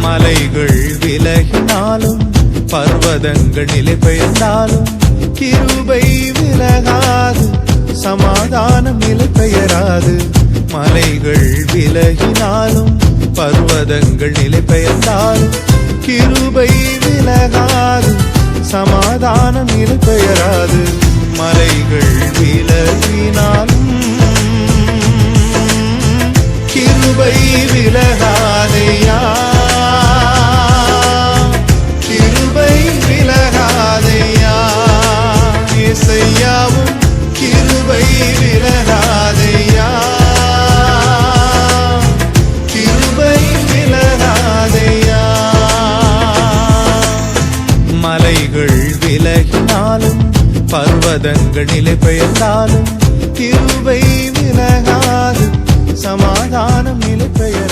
மலைகள் விலகினாலும் பர்வதங்கள் நிலை பெயர்ந்தாலும் கிருபை விலகாது, சமாதானம் நிலை பெயராது. மலைகள் விலகினாலும் பர்வதங்கள் நிலை பெயர்ந்தாலும் கிருபை விலகாது, சமாதானம் நிலை பெயராது. மலைகள் விலகினாலும் கிருபை விலகாதையா, கிருபை விலகாதையா. இசையாவும் கிருபை விலகாதையா, கிருபை விலகாதையா. மலைகள் விலகினாலும் பர்வதங்கள் நிலை பெயர்ந்தாலும் கிருபை விலகாது, சமாதானம் நிலை பெயர்